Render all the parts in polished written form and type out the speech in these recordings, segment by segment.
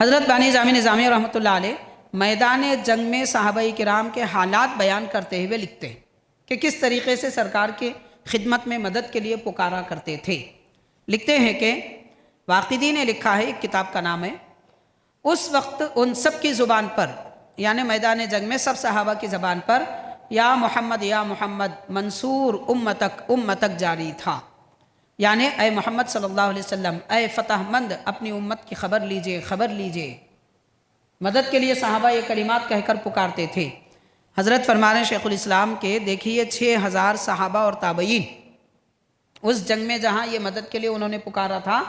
حضرت بانی جامی نظامی رحمۃ اللہ علیہ میدان جنگ میں صحابہ کرام کے حالات بیان کرتے ہوئے لکھتے ہیں کہ کس طریقے سے سرکار کے خدمت میں مدد کے لیے پکارا کرتے تھے۔ لکھتے ہیں کہ واقدی نے لکھا ہے، ایک کتاب کا نام ہے، اس وقت ان سب کی زبان پر، یعنی میدان جنگ میں سب صحابہ کی زبان پر یا محمد منصور امتک جاری تھا، یعنی اے محمد صلی اللہ علیہ وسلم، اے فتح مند، اپنی امت کی خبر لیجئے۔ مدد کے لیے صحابہ یہ کلمات کہہ کر پکارتے تھے۔ حضرت فرما رہے ہیں شیخ الاسلام کے، دیکھیے 6000 صحابہ اور تابعین اس جنگ میں جہاں یہ مدد کے لیے انہوں نے پکارا تھا،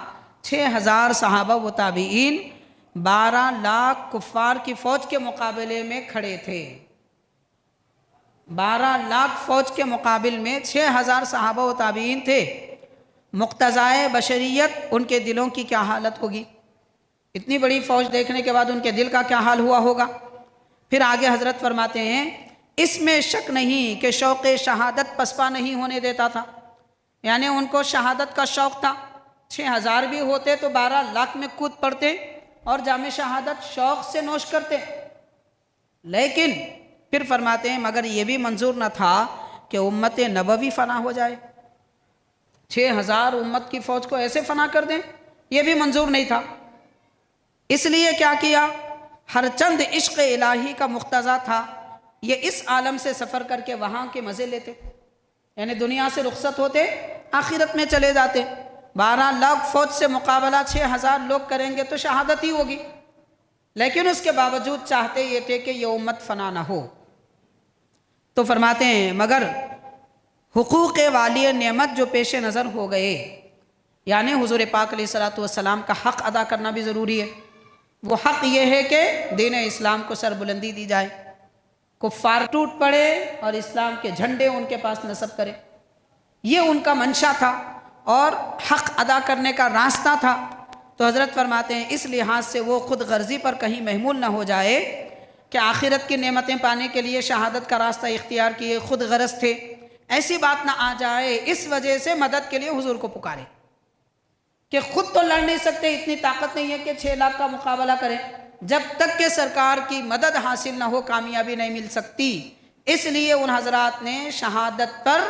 6000 صحابہ و تابعین 12 لاکھ کفار کی فوج کے مقابلے میں کھڑے تھے۔ 12 لاکھ فوج کے مقابل میں 6000 صحابہ و تابعین تھے۔ مقتضائے بشریت ان کے دلوں کی کیا حالت ہوگی؟ اتنی بڑی فوج دیکھنے کے بعد ان کے دل کا کیا حال ہوا ہوگا؟ پھر آگے حضرت فرماتے ہیں، اس میں شک نہیں کہ شوق شہادت پسپا نہیں ہونے دیتا تھا، یعنی ان کو شہادت کا شوق تھا۔ 6000 بھی ہوتے تو 12 لاکھ میں کود پڑتے اور جام شہادت شوق سے نوش کرتے۔ لیکن پھر فرماتے ہیں مگر یہ بھی منظور نہ تھا کہ امت نبوی فنا ہو جائے، 6000 امت کی فوج کو ایسے فنا کر دیں، یہ بھی منظور نہیں تھا۔ اس لیے کیا کیا؟ ہر چند عشق الہی کا مقتضا تھا، یہ اس عالم سے سفر کر کے وہاں کے مزے لیتے، یعنی دنیا سے رخصت ہوتے، آخرت میں چلے جاتے۔ 12 لاکھ فوج سے مقابلہ 6000 لوگ کریں گے تو شہادت ہی ہوگی، لیکن اس کے باوجود چاہتے یہ تھے کہ یہ امت فنا نہ ہو۔ تو فرماتے ہیں مگر حقوق والی نعمت جو پیش نظر ہو گئے، یعنی حضور پاک علیہ السلام کا حق ادا کرنا بھی ضروری ہے۔ وہ حق یہ ہے کہ دین اسلام کو سربلندی دی جائے، کفار ٹوٹ پڑے اور اسلام کے جھنڈے ان کے پاس نصب کرے، یہ ان کا منشا تھا اور حق ادا کرنے کا راستہ تھا۔ تو حضرت فرماتے ہیں اس لحاظ سے وہ خود غرضی پر کہیں محمول نہ ہو جائے کہ آخرت کی نعمتیں پانے کے لیے شہادت کا راستہ اختیار کیے، خود غرض تھے، ایسی بات نہ آ جائے، اس وجہ سے مدد کے لیے حضور کو پکارے کہ خود تو لڑ نہیں سکتے، اتنی طاقت نہیں ہے کہ 6 لاکھ کا مقابلہ کریں، جب تک کہ سرکار کی مدد حاصل نہ ہو کامیابی نہیں مل سکتی۔ اس لیے ان حضرات نے شہادت پر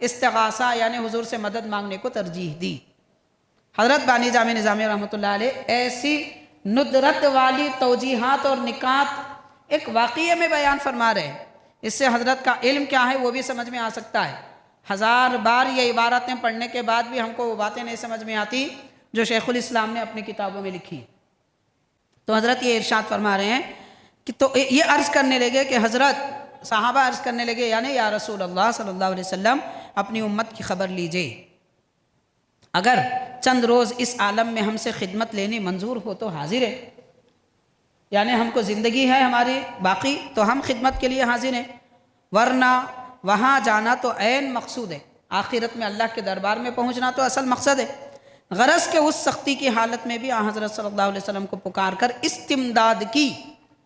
استغاثہ یعنی حضور سے مدد مانگنے کو ترجیح دی۔ حضرت بانی جامی نظامی رحمۃ اللہ علیہ ایسی ندرت والی توجیحات اور نکات ایک واقعے میں بیان فرما رہے ہیں، اس سے حضرت کا علم کیا ہے وہ بھی سمجھ میں آ سکتا ہے۔ 1000 بار یہ عبارتیں پڑھنے کے بعد بھی ہم کو وہ باتیں نہیں سمجھ میں آتی جو شیخ الاسلام نے اپنی کتابوں میں لکھی۔ تو حضرت یہ ارشاد فرما رہے ہیں کہ تو یہ عرض کرنے لگے کہ حضرت صحابہ عرض کرنے لگے، یعنی یا رسول اللہ صلی اللہ علیہ وسلم اپنی امت کی خبر لیجئے، اگر چند روز اس عالم میں ہم سے خدمت لینی منظور ہو تو حاضر ہے، یعنی ہم کو زندگی ہے ہماری باقی تو ہم خدمت کے لیے حاضر ہیں، ورنہ وہاں جانا تو عین مقصود ہے، آخرت میں اللہ کے دربار میں پہنچنا تو اصل مقصد ہے۔ غرض کہ اس سختی کی حالت میں بھی حضرت صلی اللہ علیہ وسلم کو پکار کر استمداد کی،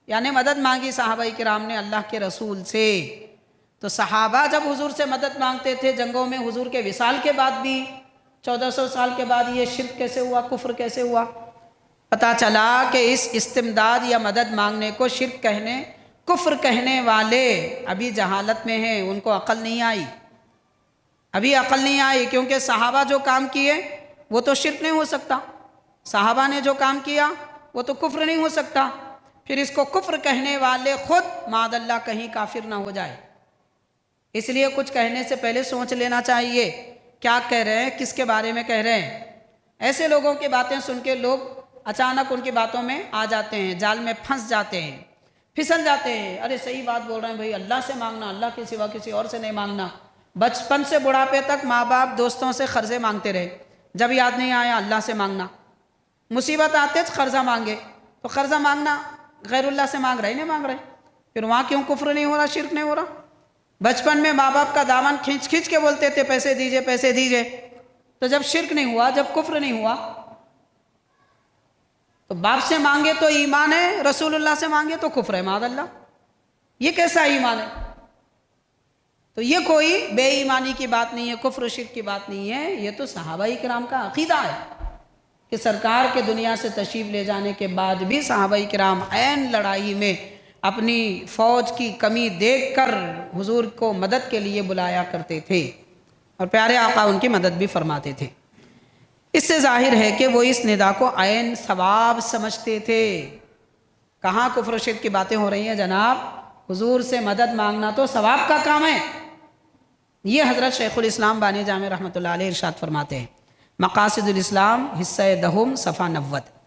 یعنی مدد مانگی صحابہ کرام نے اللہ کے رسول سے۔ تو صحابہ جب حضور سے مدد مانگتے تھے جنگوں میں، حضور کے وصال کے بعد بھی 1400 سال کے بعد یہ شرک کیسے ہوا، کفر کیسے ہوا؟ پتہ چلا کہ اس استمداد یا مدد مانگنے کو شرک کہنے، کفر کہنے والے ابھی جہالت میں ہیں، ان کو عقل نہیں آئی، ابھی عقل نہیں آئی، کیونکہ صحابہ جو کام کیے وہ تو شرک نہیں ہو سکتا، صحابہ نے جو کام کیا وہ تو کفر نہیں ہو سکتا، پھر اس کو کفر کہنے والے خود معاذ اللہ کہیں کافر نہ ہو جائے۔ اس لیے کچھ کہنے سے پہلے سوچ لینا چاہیے کیا کہہ رہے ہیں، کس کے بارے میں کہہ رہے ہیں۔ ایسے لوگوں کی باتیں سن کے لوگ اچانک ان کی باتوں میں آ جاتے ہیں، جال میں پھنس جاتے ہیں، پھسل جاتے ہیں۔ ارے صحیح بات بول رہے ہیں بھائی، اللہ سے مانگنا، اللہ کے سوا کسی اور سے نہیں مانگنا۔ بچپن سے بڑھاپے تک ماں باپ دوستوں سے قرضے مانگتے رہے، جب یاد نہیں آیا اللہ سے مانگنا، مصیبت آتے قرضہ مانگے، تو قرضہ مانگنا غیر اللہ سے مانگ رہے نہیں مانگ رہے، پھر وہاں کیوں کفر نہیں ہو رہا، شرک نہیں ہو رہا؟ بچپن میں ماں باپ کا دامن کھینچ کھینچ کے بولتے تھے پیسے دیجئے پیسے دیجئے، تو جب شرک نہیں ہوا، جب کفر نہیں ہوا، تو باپ سے مانگے تو ایمان ہے، رسول اللہ سے مانگے تو کفر ہے معاذ اللہ، یہ کیسا ایمان ہے؟ تو یہ کوئی بے ایمانی کی بات نہیں ہے، کفر و شرک کی بات نہیں ہے، یہ تو صحابہ کرام کا عقیدہ ہے کہ سرکار کے دنیا سے تشریف لے جانے کے بعد بھی صحابہ کرام عین لڑائی میں اپنی فوج کی کمی دیکھ کر حضور کو مدد کے لیے بلایا کرتے تھے اور پیارے آقا ان کی مدد بھی فرماتے تھے۔ اس سے ظاہر ہے کہ وہ اس ندا کو عین ثواب سمجھتے تھے۔ کہاں کفر و شرک کی باتیں ہو رہی ہیں جناب، حضور سے مدد مانگنا تو ثواب کا کام ہے۔ یہ حضرت شیخ الاسلام بانی جامع رحمۃ اللہ علیہ ارشاد فرماتے ہیں، مقاصد الاسلام حصہ دہم صفحہ 90۔